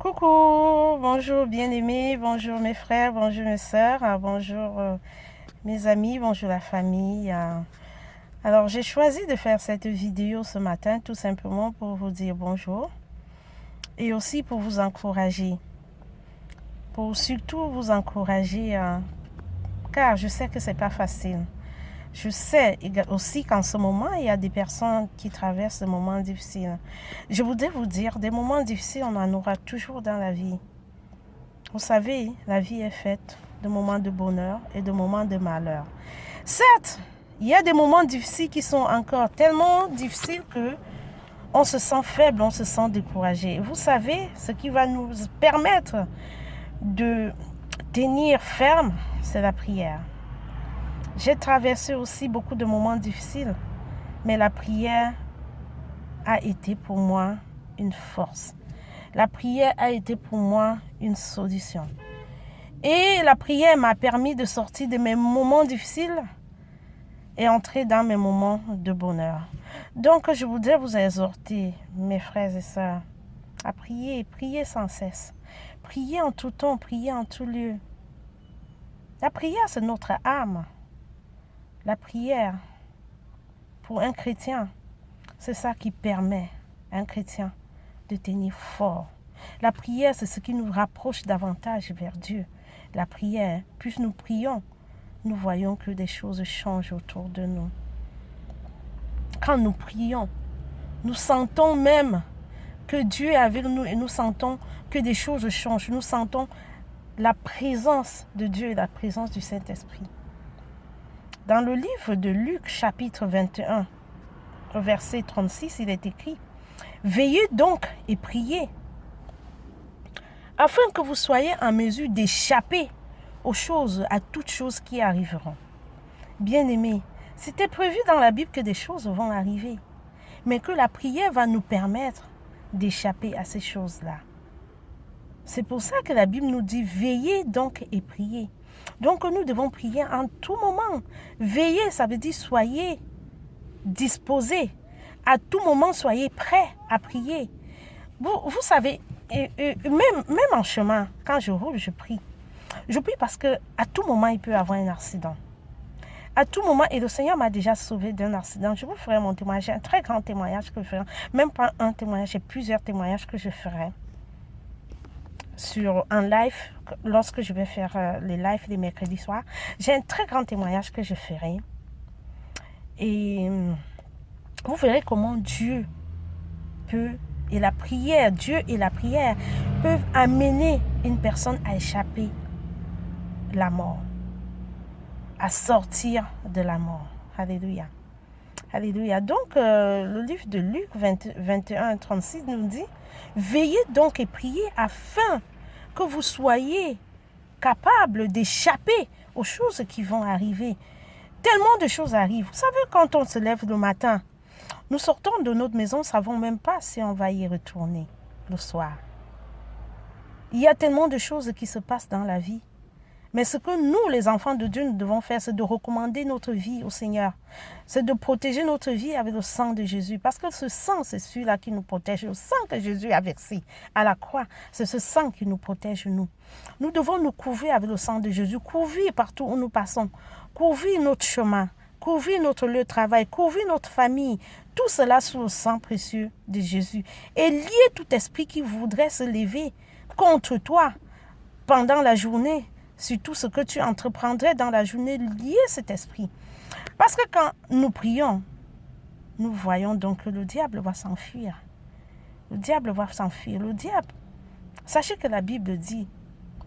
Coucou, bonjour bien-aimés, bonjour mes frères, bonjour mes sœurs, bonjour mes amis, bonjour la famille. Alors j'ai choisi de faire cette vidéo ce matin tout simplement pour vous dire bonjour et aussi pour vous encourager. Pour surtout vous encourager car je sais que c'est pas facile. Je sais aussi qu'en ce moment, il y a des personnes qui traversent des moments difficiles. Je voudrais vous dire, des moments difficiles, on en aura toujours dans la vie. Vous savez, la vie est faite de moments de bonheur et de moments de malheur. Certes, il y a des moments difficiles qui sont encore tellement difficiles que on se sent faible, on se sent découragé. Vous savez, ce qui va nous permettre de tenir ferme, c'est la prière. J'ai traversé aussi beaucoup de moments difficiles, mais la prière a été pour moi une force. La prière a été pour moi une solution. Et la prière m'a permis de sortir de mes moments difficiles et entrer dans mes moments de bonheur. Donc, je voudrais vous exhorter, mes frères et sœurs, à prier, prier sans cesse. Prier en tout temps, prier en tout lieu. La prière, c'est notre âme. La prière, pour un chrétien, c'est ça qui permet à un chrétien de tenir fort. La prière, c'est ce qui nous rapproche davantage vers Dieu. La prière, plus nous prions, nous voyons que des choses changent autour de nous. Quand nous prions, nous sentons même que Dieu est avec nous et nous sentons que des choses changent. Nous sentons la présence de Dieu et la présence du Saint-Esprit. Dans le livre de Luc, chapitre 21, verset 36, il est écrit « Veillez donc et priez, afin que vous soyez en mesure d'échapper à toutes choses qui arriveront. » Bien-aimés, c'était prévu dans la Bible que des choses vont arriver, mais que la prière va nous permettre d'échapper à ces choses-là. C'est pour ça que la Bible nous dit « Veillez donc et priez ». Donc nous devons prier en tout moment. Veillez, ça veut dire soyez disposés. À tout moment, soyez prêts à prier. Vous savez, même en chemin, quand je roule, je prie. Je prie parce qu'à tout moment, il peut y avoir un accident. À tout moment, et le Seigneur m'a déjà sauvé d'un accident. Je vous ferai mon témoignage. J'ai un très grand témoignage que je ferai. Même pas un témoignage, j'ai plusieurs témoignages que je ferai en live, lorsque je vais faire les lives les mercredis soirs. J'ai un très grand témoignage que je ferai. Et vous verrez comment Dieu peut, et la prière, Dieu et la prière peuvent amener une personne à échapper la mort, à sortir de la mort. Alléluia. Alléluia. Donc, le livre de Luc 21, 36 nous dit « Veillez donc et priez afin que vous soyez capables d'échapper aux choses qui vont arriver. » Tellement de choses arrivent. Vous savez, quand on se lève le matin, nous sortons de notre maison, nous ne savons même pas si on va y retourner le soir. Il y a tellement de choses qui se passent dans la vie. Mais ce que nous, les enfants de Dieu, nous devons faire, c'est de recommander notre vie au Seigneur. C'est de protéger notre vie avec le sang de Jésus. Parce que ce sang, c'est celui-là qui nous protège. Le sang que Jésus a versé à la croix, c'est ce sang qui nous protège, nous. Nous devons nous couvrir avec le sang de Jésus, couvrir partout où nous passons, couvrir notre chemin, couvrir notre lieu de travail, couvrir notre famille. Tout cela sous le sang précieux de Jésus. Et lier tout esprit qui voudrait se lever contre toi pendant la journée, sur tout ce que tu entreprendrais dans la journée, lier cet esprit. Parce que quand nous prions, nous voyons donc que le diable va s'enfuir. Le diable va s'enfuir. Le diable, sachez que la Bible dit,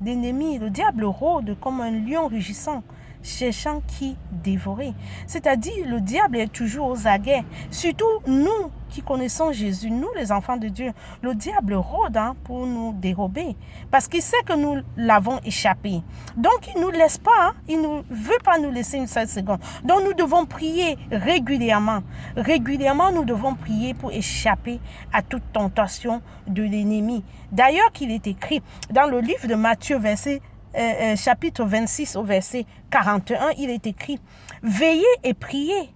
l'ennemi, le diable rôde comme un lion rugissant, cherchant qui dévorer. C'est-à-dire, le diable est toujours aux aguets. Surtout nous qui connaissons Jésus, nous les enfants de Dieu, le diable rôde pour nous dérober. Parce qu'il sait que nous l'avons échappé. Donc, il ne nous laisse pas, il ne veut pas nous laisser une seule seconde. Donc, nous devons prier régulièrement. Régulièrement, nous devons prier pour échapper à toute tentation de l'ennemi. D'ailleurs, qu'il est écrit dans le livre de Matthieu, chapitre 26 au verset 41, il est écrit « Veillez et priez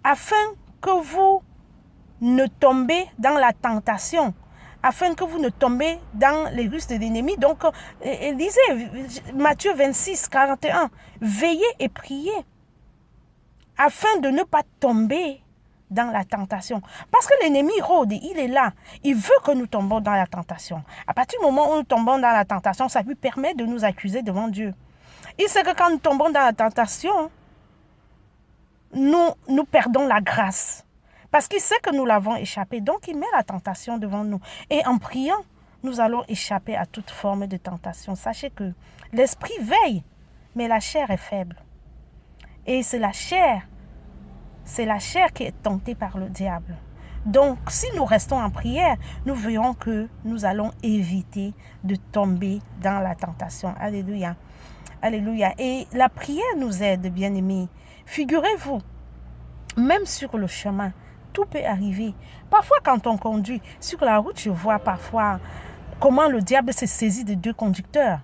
afin que vous ne tombez dans la tentation. afin que vous ne tombez dans les ruses de l'ennemi. Donc, lisez Matthieu 26, 41. Veillez et priez afin de ne pas tomber dans la tentation. Parce que l'ennemi rôde, il est là. Il veut que nous tombions dans la tentation. À partir du moment où nous tombons dans la tentation, ça lui permet de nous accuser devant Dieu. Il sait que quand nous tombons dans la tentation, nous perdons la grâce. Parce qu'il sait que nous l'avons échappé. Donc, il met la tentation devant nous. Et en priant, nous allons échapper à toute forme de tentation. Sachez que l'esprit veille, mais la chair est faible. Et c'est la chair qui est tentée par le diable. Donc, si nous restons en prière, nous verrons que nous allons éviter de tomber dans la tentation. Alléluia. Alléluia. Et la prière nous aide, bien-aimés. Figurez-vous, même sur le chemin, tout peut arriver. Parfois, quand on conduit sur la route, je vois parfois comment le diable se saisit de deux conducteurs.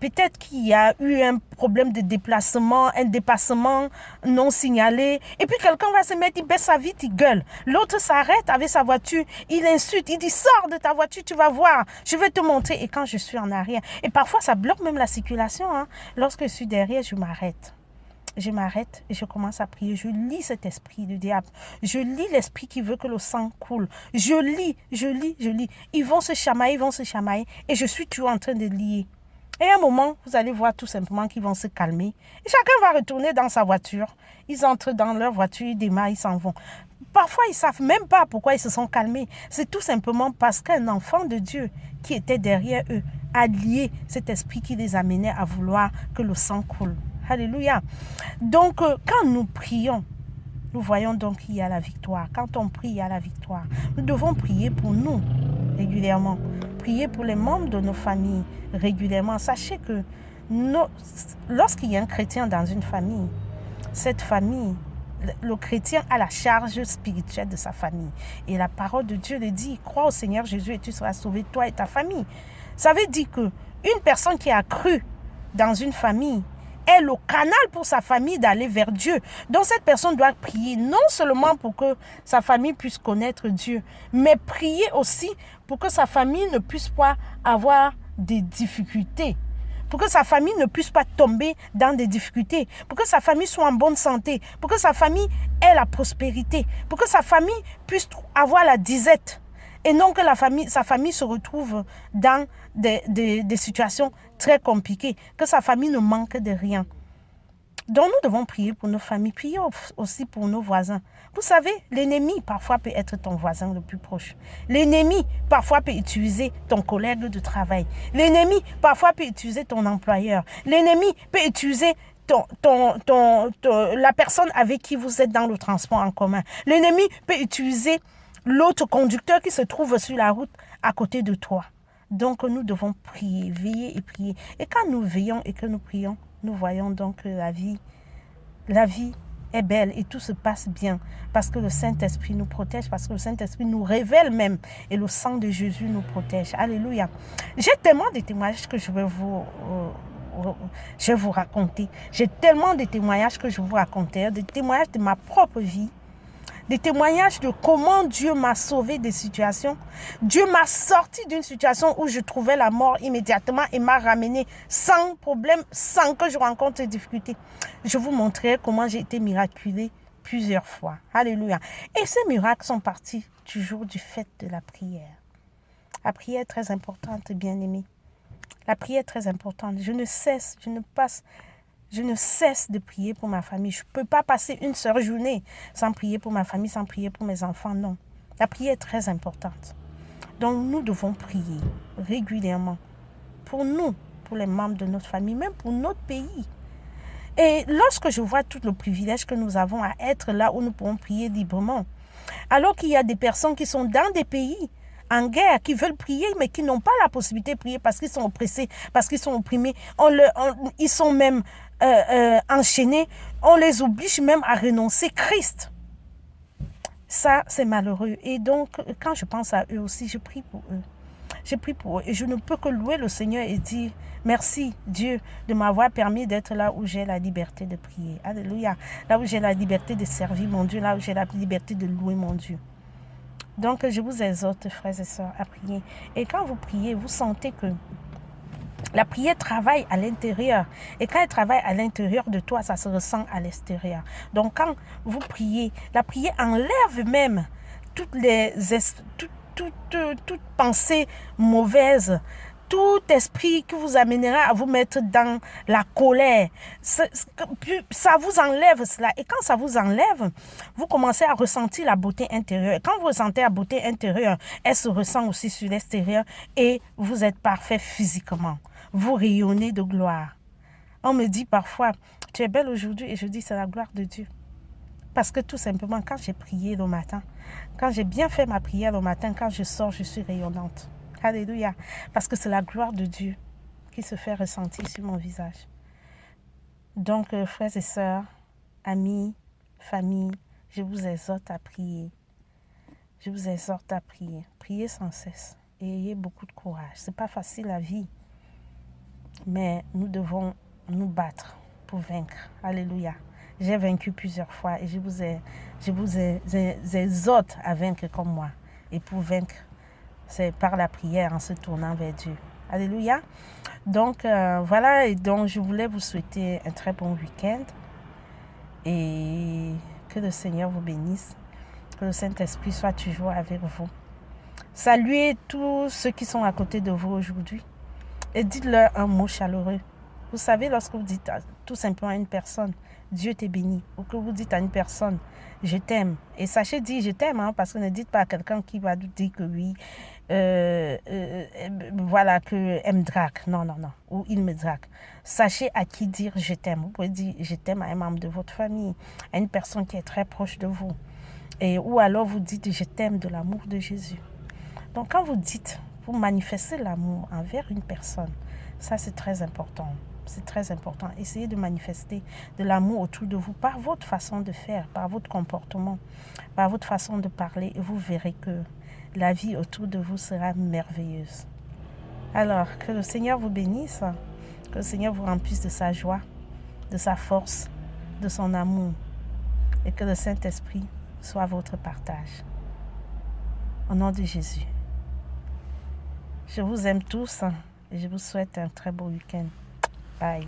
Peut-être qu'il y a eu un problème de déplacement, un dépassement non signalé. Et puis quelqu'un va se mettre, il baisse sa vitre, il gueule. L'autre s'arrête avec sa voiture, il insulte, il dit « Sors de ta voiture, tu vas voir, je vais te montrer. » Et quand je suis en arrière, et parfois ça bloque même la circulation. Lorsque je suis derrière, je m'arrête. Je m'arrête et je commence à prier. Je lis cet esprit du diable. Je lis l'esprit qui veut que le sang coule. Je lis. Ils vont se chamailler. Et je suis toujours en train de lier. Et à un moment, vous allez voir tout simplement qu'ils vont se calmer. Et chacun va retourner dans sa voiture. Ils entrent dans leur voiture, ils démarrent, ils s'en vont. Parfois, ils ne savent même pas pourquoi ils se sont calmés. C'est tout simplement parce qu'un enfant de Dieu qui était derrière eux a lié cet esprit qui les amenait à vouloir que le sang coule. Alléluia. Donc, quand nous prions, nous voyons donc qu'il y a la victoire. Quand on prie, il y a la victoire. Nous devons prier pour nous régulièrement. Prier pour les membres de nos familles régulièrement. Sachez que lorsqu'il y a un chrétien dans une famille, cette famille, le chrétien a la charge spirituelle de sa famille. Et la parole de Dieu le dit, crois au Seigneur Jésus et tu seras sauvé, toi et ta famille. Ça veut dire qu'une personne qui a cru dans une famille est le canal pour sa famille d'aller vers Dieu. Donc cette personne doit prier non seulement pour que sa famille puisse connaître Dieu, mais prier aussi pour que sa famille ne puisse pas avoir des difficultés, pour que sa famille ne puisse pas tomber dans des difficultés, pour que sa famille soit en bonne santé, pour que sa famille ait la prospérité, pour que sa famille puisse avoir la disette. Et non que sa famille se retrouve dans des situations très compliquées, que sa famille ne manque de rien. Donc nous devons prier pour nos familles, prier aussi pour nos voisins. Vous savez, l'ennemi parfois peut être ton voisin le plus proche. L'ennemi parfois peut utiliser ton collègue de travail. L'ennemi parfois peut utiliser ton employeur. L'ennemi peut utiliser la personne avec qui vous êtes dans le transport en commun. L'ennemi peut utiliser l'autre conducteur qui se trouve sur la route à côté de toi. Donc nous devons prier, veiller et prier. Et quand nous veillons et que nous prions, nous voyons donc que la vie est belle et tout se passe bien parce que le Saint-Esprit nous protège, parce que le Saint-Esprit nous révèle même et le sang de Jésus nous protège. Alléluia. J'ai tellement de témoignages que je vais vous raconter. J'ai tellement de témoignages que je vais vous raconter, des témoignages de ma propre vie, des témoignages de comment Dieu m'a sauvé des situations. Dieu m'a sorti d'une situation où je trouvais la mort immédiatement et m'a ramené sans problème, sans que je rencontre des difficultés. Je vous montrerai comment j'ai été miraculée plusieurs fois. Alléluia. Et ces miracles sont partis toujours du fait de la prière. La prière est très importante, bien-aimés. La prière est très importante. Je ne cesse de prier pour ma famille. Je ne peux pas passer une seule journée sans prier pour ma famille, sans prier pour mes enfants. Non. La prière est très importante. Donc, nous devons prier régulièrement pour nous, pour les membres de notre famille, même pour notre pays. Et lorsque je vois tout le privilège que nous avons à être là où nous pouvons prier librement, alors qu'il y a des personnes qui sont dans des pays en guerre, qui veulent prier, mais qui n'ont pas la possibilité de prier parce qu'ils sont oppressés, parce qu'ils sont opprimés, ils sont même enchaînés, on les oblige même à renoncer Christ. Ça, c'est malheureux. Et donc, quand je pense à eux aussi, je prie pour eux. Je prie pour eux. Et je ne peux que louer le Seigneur et dire merci, Dieu, de m'avoir permis d'être là où j'ai la liberté de prier. Alléluia. Là où j'ai la liberté de servir mon Dieu, là où j'ai la liberté de louer mon Dieu. Donc, je vous exhorte, frères et sœurs, à prier. Et quand vous priez, vous sentez que la prière travaille à l'intérieur. Et quand elle travaille à l'intérieur de toi, ça se ressent à l'extérieur. Donc, quand vous priez, la prière enlève même toutes toute pensée mauvaise, tout esprit qui vous amènera à vous mettre dans la colère. Ça vous enlève cela. Et quand ça vous enlève, vous commencez à ressentir la beauté intérieure. Quand vous ressentez la beauté intérieure, elle se ressent aussi sur l'extérieur et vous êtes parfait physiquement. Vous rayonnez de gloire. On me dit parfois, tu es belle aujourd'hui, et je dis, c'est la gloire de Dieu. Parce que tout simplement, quand j'ai prié le matin, quand j'ai bien fait ma prière le matin, quand je sors, je suis rayonnante. Alléluia. Parce que c'est la gloire de Dieu qui se fait ressentir sur mon visage. Donc, frères et sœurs, amis, famille, je vous exhorte à prier. Je vous exhorte à prier. Priez sans cesse et ayez beaucoup de courage. Ce n'est pas facile la vie, mais nous devons nous battre pour vaincre. Alléluia. J'ai vaincu plusieurs fois et je vous exhorte à vaincre comme moi. Et pour vaincre, c'est par la prière en se tournant vers Dieu. Alléluia. Donc, voilà, et donc je voulais vous souhaiter un très bon week-end et que le Seigneur vous bénisse, que le Saint-Esprit soit toujours avec vous. Saluez tous ceux qui sont à côté de vous aujourd'hui et dites-leur un mot chaleureux. Vous savez, lorsque vous dites tout simplement à une personne, Dieu t'est béni, ou que vous dites à une personne, je t'aime. Et sachez dire je t'aime, parce que ne dites pas à quelqu'un qui va vous dire que oui, voilà, qu'elle me drague. Non, non, non. Ou il me drague. Sachez à qui dire je t'aime. Vous pouvez dire je t'aime à un membre de votre famille, à une personne qui est très proche de vous. Ou alors vous dites je t'aime de l'amour de Jésus. Donc quand vous dites, vous manifestez l'amour envers une personne, ça c'est très important. C'est très important. Essayez de manifester de l'amour autour de vous par votre façon de faire, par votre comportement, par votre façon de parler. Et vous verrez que la vie autour de vous sera merveilleuse. Alors, que le Seigneur vous bénisse, que le Seigneur vous remplisse de sa joie, de sa force, de son amour. Et que le Saint-Esprit soit votre partage. Au nom de Jésus. Je vous aime tous et je vous souhaite un très beau week-end. Bye.